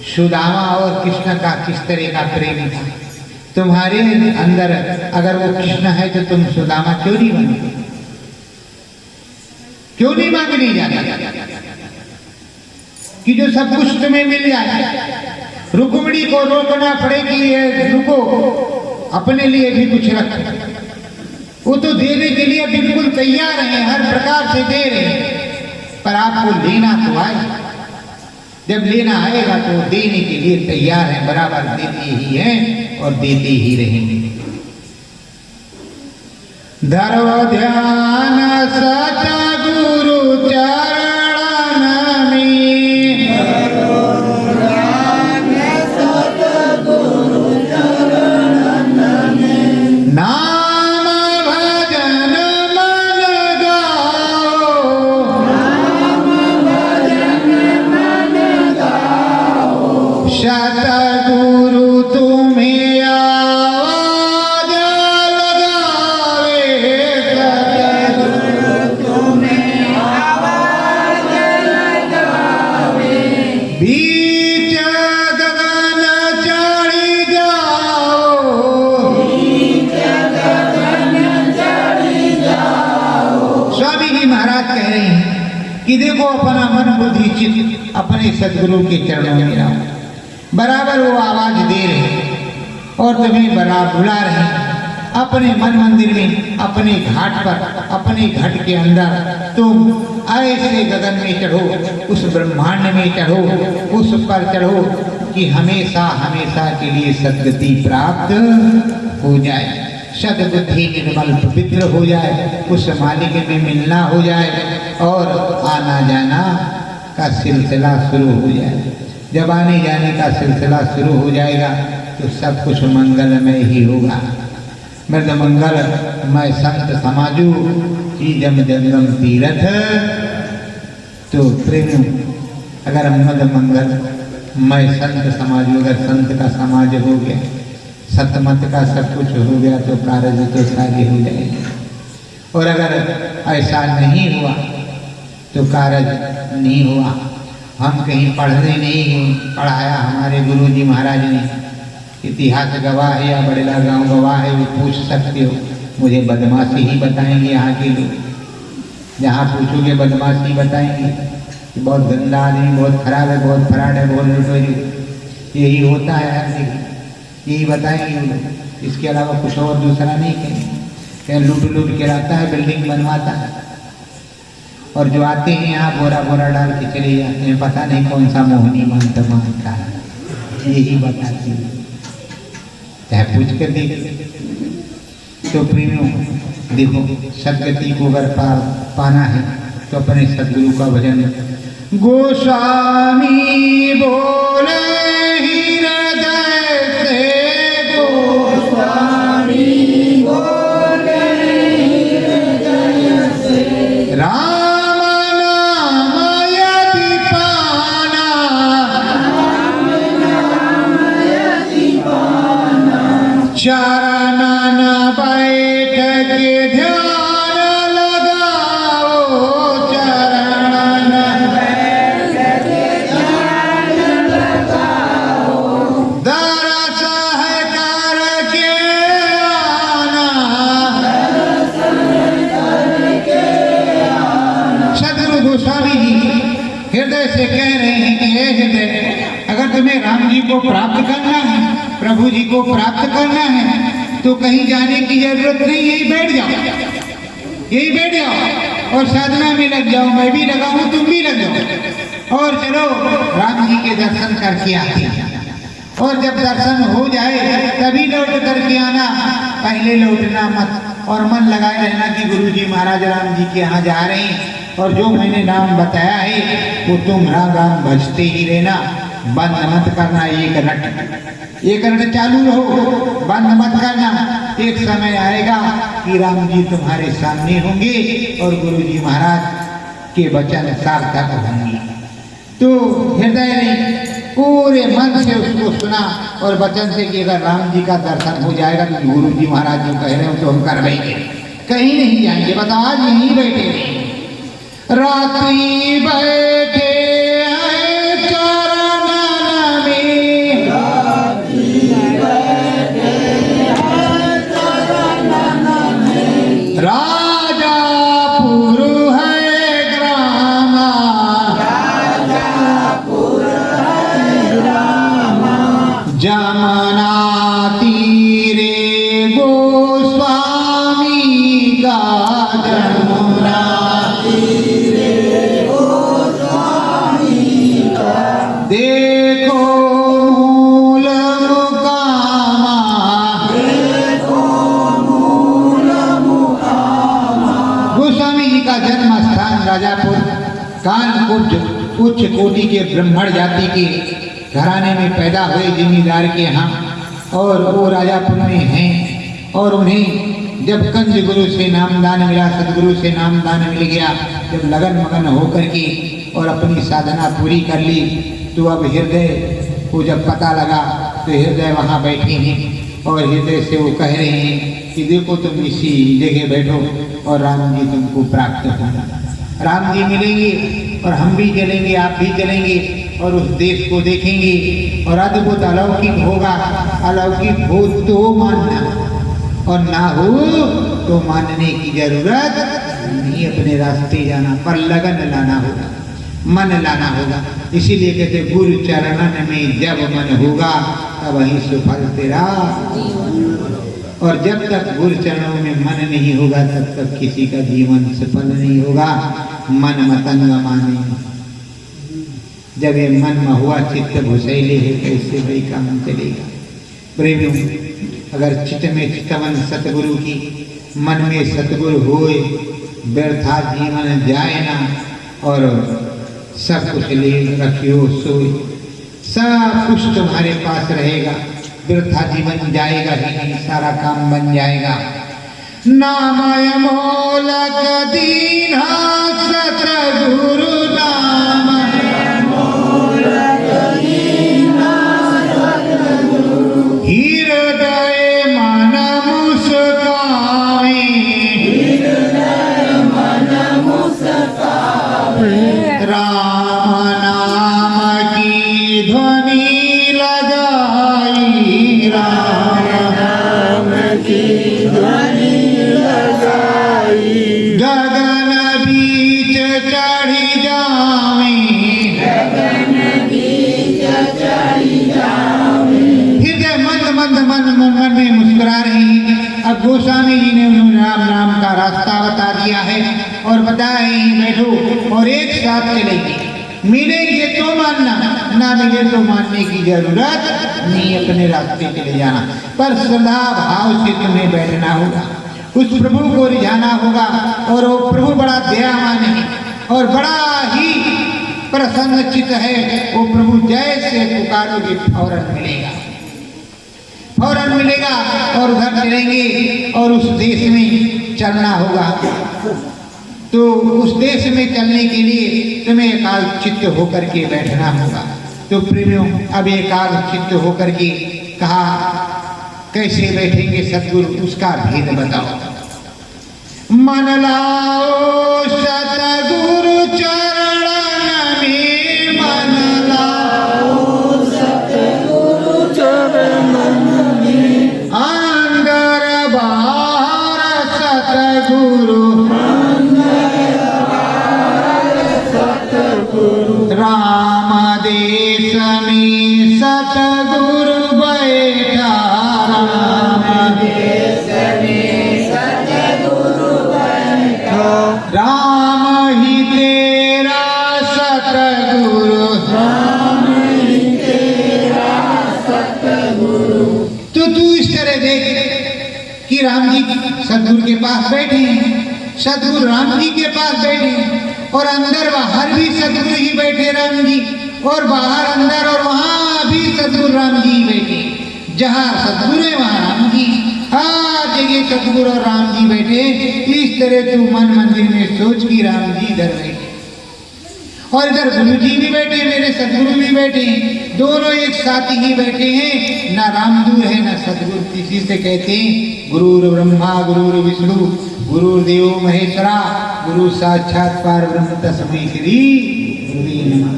सुदामा और कृष्ण का किस तरह का प्रेम था। तुम्हारे अंदर अगर वो कृष्ण है तो तुम सुदामा क्यों नहीं बने, क्यों नहीं मांगने जाते कि जो सब कुछ तुम्हें मिल जाए। रुक्मिणी को रोकना पड़े कि ये रुको, अपने लिए भी कुछ रख। वो तो देने के लिए बिल्कुल तैयार हैं, हर प्रकार से दे रहे हैं, पर आपको लेना तो आए। जब लेना आएगा तो देने के लिए तैयार है, बराबर देते ही हैं और देते ही रहेंगे। धर्म ध्यान सतगुरु चरण में, नाम भजन मन गाओ, सतगुरु तुम्हें आवाज लगावे, सतगुरु तुम्हें आवाज लगावे, बीच गगन चढ़ी जाओ, बीच गगन चढ़ी जाओ। स्वामी जी महाराज कह रहे हैं कि देखो अपना मन बुद्धि चित्त अपने सदगुरु के चरणों में रहो। बराबर वो आवाज दे रहे और तुम्हें बराबर बुला रहे अपने मन मंदिर में, अपने घाट पर, अपने घट के अंदर। तुम ऐसे गगन में चढ़ो, उस ब्रह्मांड में चढ़ो, उस पर चढ़ो कि हमेशा हमेशा के लिए सद्गति प्राप्त हो जाए, सद्बुद्धि निर्मल पवित्र हो जाए, उस मालिक में मिलना हो जाए और आना जाना का सिलसिला शुरू हो जाए। जब आने जाने का सिलसिला शुरू हो जाएगा तो सब कुछ मंगलमय ही होगा। मृद मंगल मैं संत समाजू की जम जंगम तीरथ। तो प्रेम अगर मद मंगल मैं संत समाजू, अगर संत का समाज हो गया, सतमत का सब कुछ हो गया तो कार्य तो सारे हो जाएंगे। और अगर ऐसा नहीं हुआ तो कार्य नहीं हुआ। हम कहीं पढ़ने नहीं पढ़ाया, हमारे गुरु जी महाराज ने इतिहास गवाह है या बड़ेला गांव गवाह है, वो पूछ सकते हो। मुझे बदमाशी ही बताएंगे यहाँ के लोग, जहाँ पूछोगे बदमाशी बताएंगे कि बहुत गंदा आदमी, बहुत खराब है, बहुत फराड है, बहुत लुटोरी। यही होता है हर जगह, यही बताएंगे वो लोग। इसके अलावा कुछ और दूसरा नहीं कहेंगे। क्या लूट लूट के रहता है, बिल्डिंग बनवाता है, और जो आते हैं यहाँ बोरा बोरा डाल के चले जाते हैं। पता नहीं कौन सा मोहनी मानता है, यही बताती है, चाहे पूछ कर देख। तो प्रेमियों देखो, सदगति को अगर पाना है तो अपने सदगुरु का भजन। गोस्वामी बोले हृदय से, गोस्वामी बोले हृदय से, राम नाम यदि पाना, चरणन बैठ के ध्यान लगाओ, चरणन बैठ के ध्यान लगाओ, दरस है करके आना, दरस करके आना। सदगुरु गोस्वामी जी हृदय से कह रहे हैं कि हे हृदय, अगर तुम्हें राम जी को प्राप्त करना है, प्रभु जी को प्राप्त करना है, तो कहीं जाने की जरूरत नहीं, यही बैठ जाओ, यही बैठ जाओ और साधना में लग जाओ। मैं भी लगा हूं, तुम भी लग जाओ और चलो राम जी के दर्शन करके आते हैं। और जब दर्शन हो जाए तभी लौट करके आना, पहले लौटना मत और मन लगाए रहना कि गुरुजी महाराज राम जी के यहाँ जा रहे हैं और जो मैंने नाम बताया है वो तुम राम राम भजते ही रहना, बंद मत करना। एक रट चालू रहो, बंद मत करना। एक समय आएगा कि राम जी तुम्हारे सामने होंगे और गुरुजी महाराज के वचन सार्थक होंगे। तो हृदय ने पूरे मन से उसको सुना और वचन से कि अगर राम जी का दर्शन हो जाएगा तो गुरु जी महाराज जो कह रहे हो तो हम कर बैठे, कहीं नहीं जाएंगे। बताओ आज यहीं बैठे रहे, रात्रि बैठे जमुना तीरे गोस्वामी का, जमुना तीरे गोस्वामी का, देखो मूल मुकामा, देखो मूल मुकामा। गोस्वामी जी का जन्म स्थान राजापुर कानपुर उच्च कोटि के ब्राह्मण जाति के घराने में पैदा हुए जमींदार के यहाँ, और वो राजापुर में हैं। और उन्हें जब कंज गुरु से नामदान मिला, सदगुरु से नामदान मिल गया, जब लगन मगन होकर के और अपनी साधना पूरी कर ली, तो अब हृदय को जब पता लगा तो हृदय वहाँ बैठे हैं और हृदय से वो कह रहे हैं कि देखो तुम इसी जगह बैठो और राम जी तुमको प्राप्त होगा। राम जी मिलेंगे और हम भी चलेंगे, आप भी चलेंगे और उस देश को देखेंगे और अद्भुत अलौकिक होगा। अलौकिक हो तो मानना और ना हो तो मानने की जरूरत नहीं। अपने रास्ते जाना पर लगन लाना होगा, मन लाना होगा। इसीलिए कहते गुरु चरणन में जब मन होगा तब वही सुफल तेरा। और जब तक गुरु चरणों में मन नहीं होगा तब तक किसी का जीवन सफल नहीं होगा। मन मतंग माने, जब ये मन में हुआ चित्त घुसैले है कैसे भाई काम चलेगा। प्रेमियों, अगर चित्त में चितवन सतगुरु की, मन में सतगुरु होए, व्यर्था जीवन जाए ना। और सब कुछ ले रखियो सोए, सब कुछ तुम्हारे पास रहेगा, व्यर्था जीवन जाएगा ही नहीं, सारा काम बन जाएगा। नामय मोलक दीना सतगुरु नाम, हृदय मन मुस्काए, राम नाम की ध्वनि लगाई, राम नाम की ध्वनि लगाई। गगन बीच चढ़ी जावे, गगन बीच चढ़ी जावे। हृदय मन में मुस्कुरा रही है। अब गोस्वामी जी ने उन्होंने राम नाम का रास्ता बता दिया है और बताया ही बैठो और एक साथ चलेंगे। मिलेंगे तो मानना, ना मिले तो मानने की जरूरत नहीं, अपने रास्ते चले जाना। पर श्रद्धा भाव से तुम्हें बैठना होगा, उस प्रभु को रिझाना होगा। और वो प्रभु बड़ा दयावान है और बड़ा ही प्रसन्नचित है। वो प्रभु जैसे पुकारोगे फौरन मिलेगा, फौरन मिलेगा। और उधर चलेंगे और उस देश में चलना होगा। तो उस देश में चलने के लिए तुम्हें एकाग्र चित्त होकर के बैठना होगा। तो प्रेमियों, अब एकाग्र चित्त होकर के कहा कैसे बैठेंगे सतगुरु, उसका भेद बताओ। मन लाओ सतगुरु चरणन में, मन लाओ सतगुरु चरणन में, अंदर बाहर सतगुरु, राम देश में सतगुरु बैठा, राम देश में सतगुरु बैठा। राम ही तेरा सतगुरु, राम ही तेरा सतगुरु। तो तू इस तरह देख कि सतगुरु के पास बैठे हैं, सतगुरु राम जी के पास बैठे हैं, और अंदर बाहर भी सतगुरु ही बैठे राम जी, और बाहर अंदर और वहां भी सतगुरु राम जी बैठे। जहां सतगुरु है वहां राम जी, हर जगह सतगुरु और राम जी बैठे। इस तरह तू मन मंदिर में सोच की राम जी इधर बैठे और इधर गुरु जी भी बैठे, मेरे सतगुरु भी बैठे, दोनों एक साथ ही बैठे हैं। ना राम दूर है ना सतगुरु। इसी से कहते हैं गुरु ब्रह्मा गुरु विष्णु गुरुदेव महेश्वरा गुरु साक्षात पार ब्रह्म तस्मै श्री गुरुवे नमः।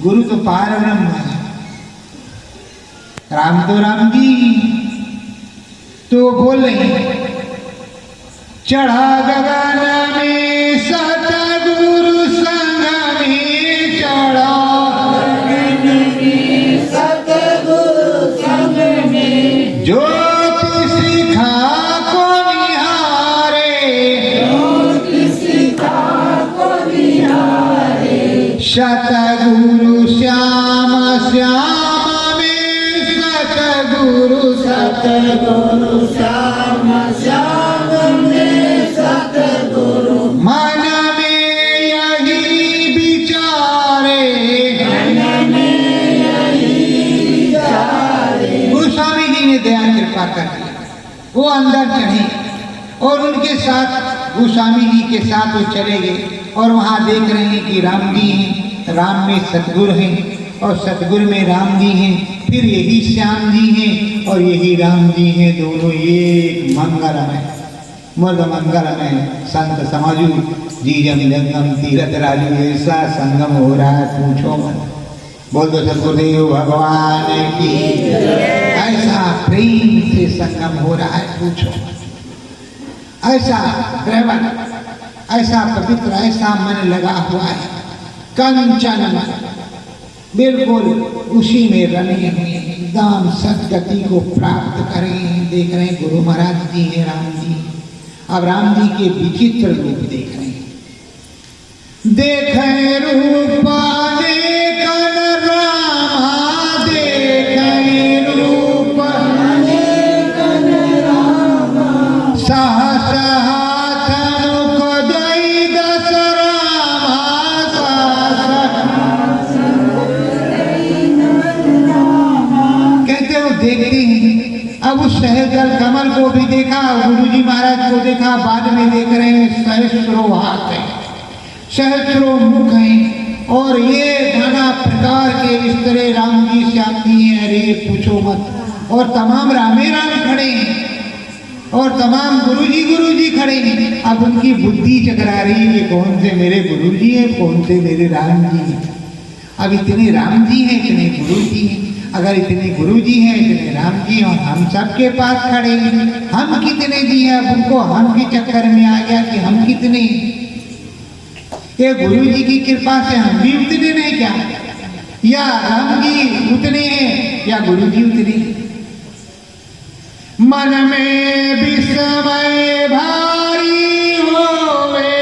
गुरु तो पार ब्रह्म है, राम तो राम जी। तो बोल रहे चढ़ा गगन में सतगुरु संग में, चढ़ा सतगुरु संग में, जो सिखा को निहारे, सतगुरु श्याम श्याम में, सतगुरु सतगुरु श्याम श्याम में, सतगुरु मन में यही विचारे, मन में यही विचारे। गोस्वामी जी ने दया कृपा कर दी, वो अंदर चढ़े और उनके साथ गोस्वामी जी के साथ वो चले गए और वहाँ देख रहे हैं कि राम जी हैं, राम में सतगुरु हैं और सतगुरु में राम जी हैं, फिर यही श्याम जी हैं और यही राम जी हैं, दोनों एक मंगलमय मुर्द मंगलमय संत समाजू जीजम जंगम तीरथ राजू। ऐसा संगम हो रहा है पूछो मत। बोल दो सतगुरुदेव भगवान की, ऐसा प्रेम से संगम हो रहा है पूछो मत। ऐसा ड्राइवर, ऐसा पवित्र, ऐसा मन लगा हुआ है, कंचन मन बिल्कुल उसी में रमे हुए, एकदम सदगति को प्राप्त कर गए हैं। देख रहे हैं गुरु महाराज जी हैं राम जी, अब राम जी के विचित्र रूप देख रहे हैं। देखें रूप अनेकन रामा, देखें रूप अनेकन रामा, सहस हाथ मुख दई दस रामा, कहते हो देखते हैं। अब उस सहजल कमल को भी देखा, गुरु जी महाराज को देखा, बाद में देख रहे हैं सहस्रो हाथ है, सहस्रो मुख हैं और ये नाना प्रकार के इस तरह राम जी श्याम जी हैं, अरे पूछो मत। और तमाम रामे राम खड़े हैं और तमाम गुरु जी खड़े हैं। अब उनकी बुद्धि चकरा रही है, कौन से मेरे गुरु जी हैं, कौन से मेरे राम जी हैं। अब इतने राम जी हैं, इतने गुरु जी हैं, अगर इतने गुरु जी हैं, इतने राम जी हैं और हम सबके पास खड़े हैं, हम कितने जी हैं। अब उनको हम के चक्कर में आ गया कि हम कितने हैं। ये गुरु जी की कृपा से हम भी उतने नहीं क्या, या राम जी उतने हैं या गुरु जी उतने। मन में विस्मय भारी होवे,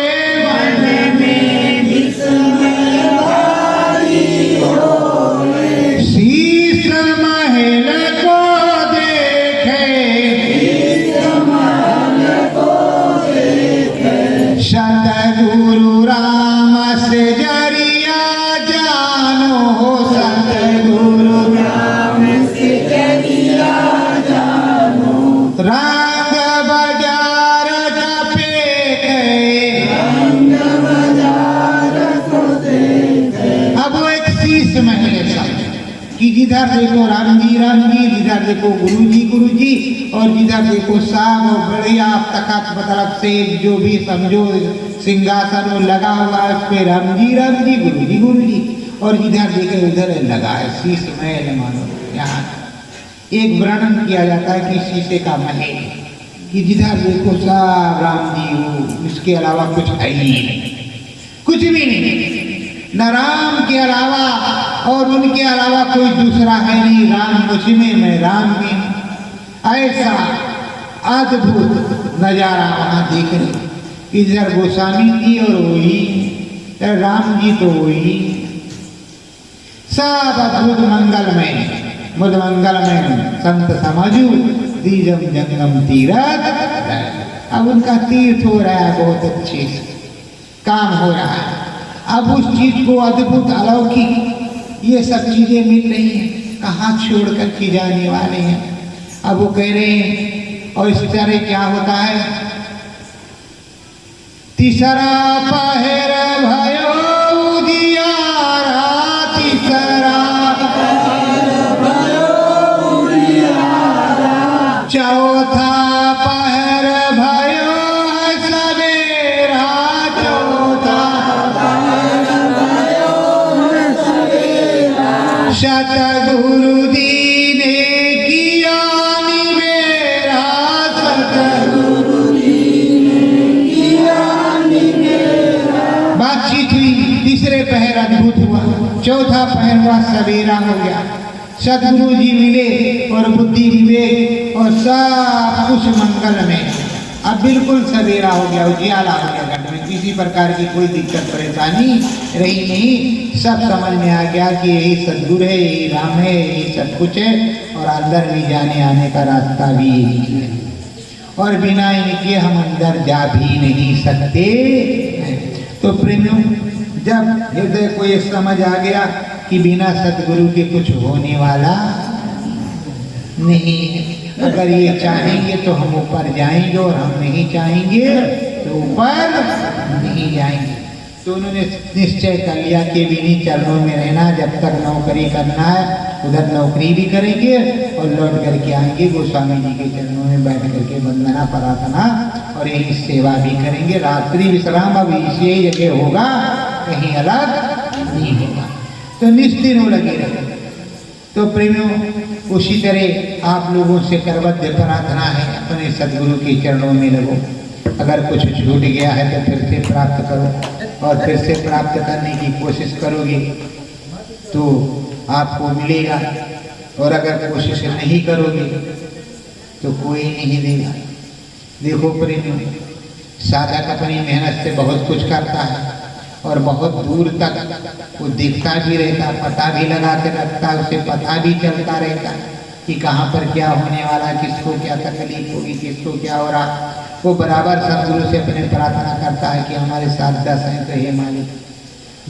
मन में विस्मय भारी होवे, शीश महल को देखे, शीश महल को देखे, सतगुरु राम से जरिया जानो, सतगुरु राम से जरिया जानो, रंग बाजार छपे गए, रंग बाजार को देखे। अब वो एक शीश महल ऐसा कि जिधर देखो राम जी, जिधर देखो गुरु जी और जिधर देखो सब बढ़िया तखत मतलब से जो भी समझो सिंहासन लगा हुआ है, उस पे राम जी गुरु जी और जिधर देखे उधर लगा है शीश महल। मानो यहाँ एक वर्णन किया जाता है कि शीशे का महल, कि जिधर देखो सब राम जी हो, इसके अलावा कुछ है ही नहीं, कुछ भी नहीं, न राम के अलावा और उनके अलावा कोई दूसरा है नहीं। राम मुझमें, मैं राम में। ऐसा अद्भुत नजारा वहां देख रहे, इधर गोस्वामी जी और वही राम जी तो वही, सब अद्भुत मंगलमय मुद मंगलमय संत समाजू दीजम जंगम तीरथ। अब उनका तीर्थ हो रहा है, बहुत अच्छे से काम हो रहा है। अब उस चीज को अद्भुत अलौकिक ये सब चीजें मिल रही हैं, कहाँ छोड़ कर के जाने वाले हैं। अब वो कह रहे हैं, और इस तरह क्या होता है, तीसरा पहर भयो उजियारा, तीसरा चौथा पहर भयो सवेरा, चौथा सतगुरु जी ने किया निवेरा, सतगुरु जी ने किया निवेरा। बातचीत हुई, तीसरे पहर अद्भुत हुआ, चौथा पहर हुआ सवेरा हो गया। सदगुरु जी मिले और बुद्धि विवेक और सब कुछ मंगल में। अब बिल्कुल सवेरा हो गया, उजियाला हो गया घर में, किसी प्रकार की कोई दिक्कत परेशानी रही नहीं। सब समझ में आ गया कि यही सदगुरु है, यही राम है, यही सब कुछ है, और अंदर भी जाने आने का रास्ता भी यही है, और बिना इनके हम अंदर जा भी नहीं सकते। तो प्रेमियों, जब हृदय को ये समझ आ गया कि बिना सदगुरु के कुछ होने वाला नहीं है, अगर ये चाहेंगे तो हम ऊपर जाएंगे, और हम नहीं चाहेंगे तो ऊपर नहीं जाएंगे। तो उन्होंने निश्चय कर लिया कि इन्हीं चरणों में रहना, जब तक नौकरी करना है उधर नौकरी भी करेंगे और लौट करके आएंगे, गोस्वामी जी के चरणों में बैठ करके वंदना प्रार्थना और यही सेवा भी करेंगे। रात्रि विश्राम अब इसी जगह होगा, कहीं अलग नहीं होगा। तो निश्चित लगे रहे। तो प्रेमियों, उसी तरह आप लोगों से करबद्ध प्रार्थना है, अपने सदगुरु के चरणों में लगो। अगर कुछ छूट गया है तो फिर से प्राप्त करो, और फिर से प्राप्त करने की कोशिश करोगे तो आपको मिलेगा, और अगर कोशिश नहीं करोगे तो कोई नहीं देगा। देखो प्रेमियों, साधक अपनी मेहनत से बहुत कुछ करता है, और बहुत दूर तक वो देखता भी रहता, पता भी लगा के रखता, उसे पता भी चलता रहता कि कहाँ पर क्या होने वाला, किसको क्या तकलीफ होगी, किसको क्या हो रहा। वो बराबर सदगुरु से अपने प्रार्थना करता है कि हमारे साथ 10 हैं तो हे मालिक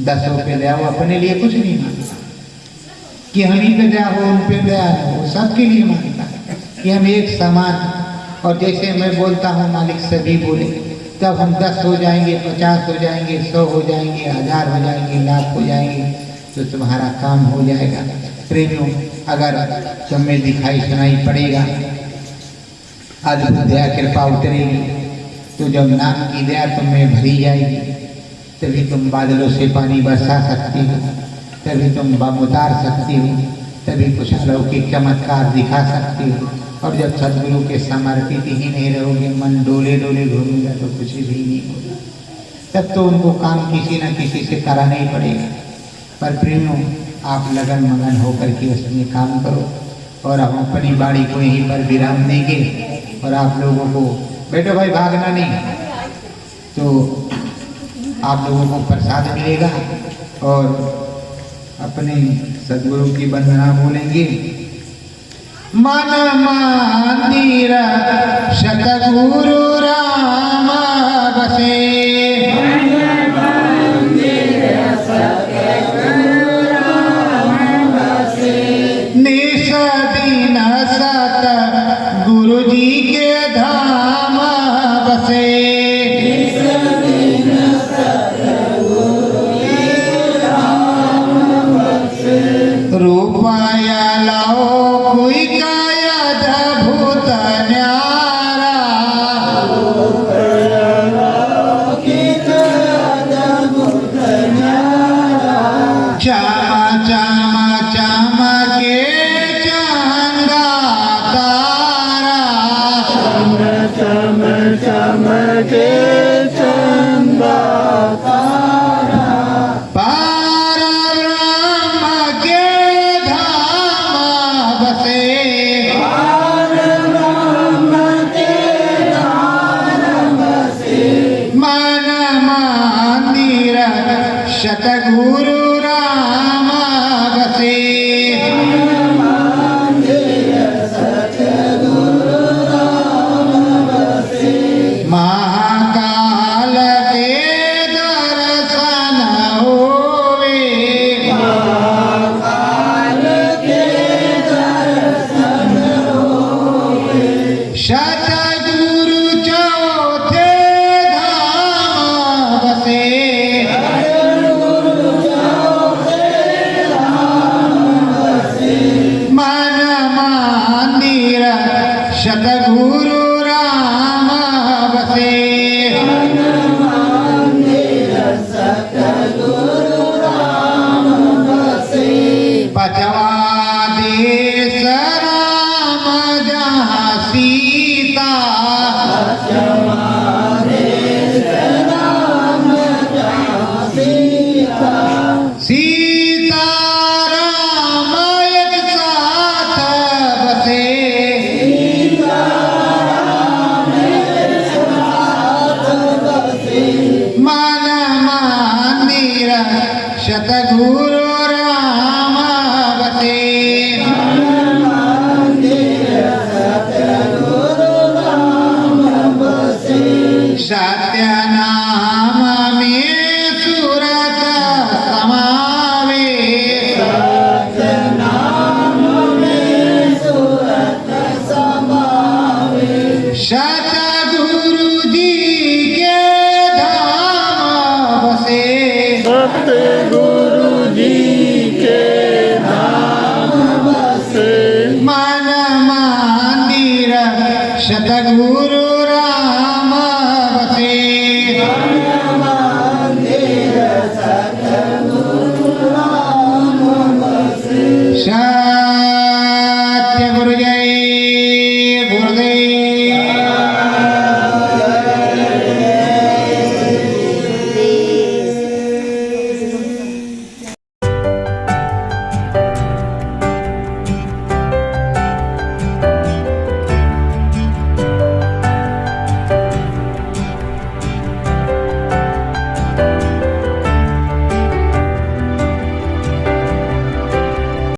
10 रुपये दया। वो अपने लिए कुछ नहीं मांगता कि हम ही पे दया हो, उन पे दया हो, वो सबके लिए मांगता है कि हम एक समान। और जैसे मैं बोलता हूँ मालिक सभी बोले, तब हम 10 हो जाएंगे, 50 हो जाएंगे, 100 हो जाएंगे, 1000 हो जाएंगे, लाख हो जाएंगे, तो तुम्हारा काम हो जाएगा। प्रेमियों, अगर तुम्हें दिखाई सुनाई पड़ेगा, अद्भुत दया कृपा उतरेगी, तो जब नाम की दया तुम्हें भरी जाएगी, तभी तुम बादलों से पानी बरसा सकती हो, तभी तुम बम उतार सकती हो, तभी कुछ अलौकिक चमत्कार दिखा सकती हो। और जब सदगुरु के समर्पित ही नहीं रहोगे, मन डोले डोले घूमेगा, तो कुछ भी नहीं होगा। तब तो उनको काम किसी न किसी से कराना ही पड़ेगा। पर प्रेमियों, आप लगन मगन होकर के उसमें काम करो, और हम अपनी बाड़ी को यहीं पर विराम देंगे, और आप लोगों को बेटो भाई भागना नहीं, तो आप लोगों को प्रसाद मिलेगा, और अपने सदगुरु की वंदना बोलेंगे। मन मंदिर सतगुरु राम बसे, निस दिन सत गुरु जी के धाम बसे, रूपया लाओ कोई काया अद्भुत न्यारा, चमा चमा चमा के चंदा तारा, चम चम के चंदा तारा, पार ब्रह्म के धाम बसे, पार ब्रह्म के धाम बसे, मन मंदिर सतगुरु राम बसे, सतगुरु राम बसे सत्य नाम में सुरत समावे सतगुरु जी के धाम बसे